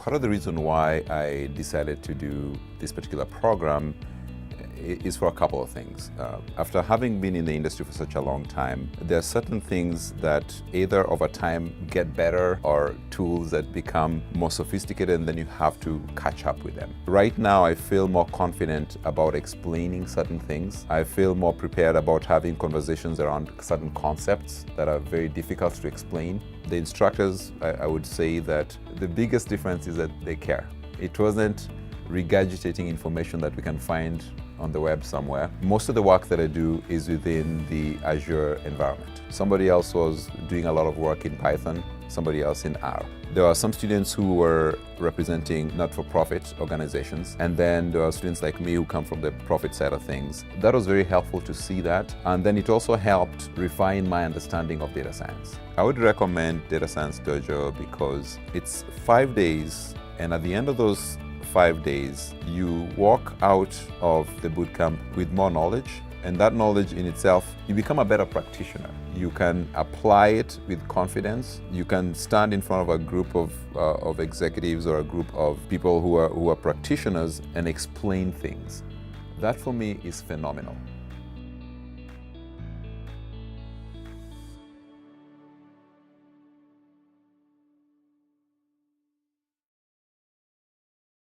Part of the reason why I decided to do this particular program is for a couple of things. After having been in the industry for such a long time, there are certain things that either over time get better or tools that become more sophisticated and then you have to catch up with them. Right now, I feel more confident about explaining certain things. I feel more prepared about having conversations around certain concepts that are very difficult to explain. The instructors, I would say that the biggest difference is that they care. It wasn't regurgitating information that we can find on the web somewhere. Most of the work that I do is within the Azure environment. Somebody else was doing a lot of work in Python, somebody else in R. There are some students who were representing not-for-profit organizations, and then there are students like me who come from the profit side of things. That was very helpful to see that, and then it also helped refine my understanding of data science. I would recommend Data Science Dojo because it's 5 days, and at the end of those 5 days, you walk out of the bootcamp with more knowledge, and that knowledge in itself, you become a better practitioner. You can apply it with confidence. You can stand in front of a group of executives or a group of people who are practitioners and explain things. That for me is phenomenal.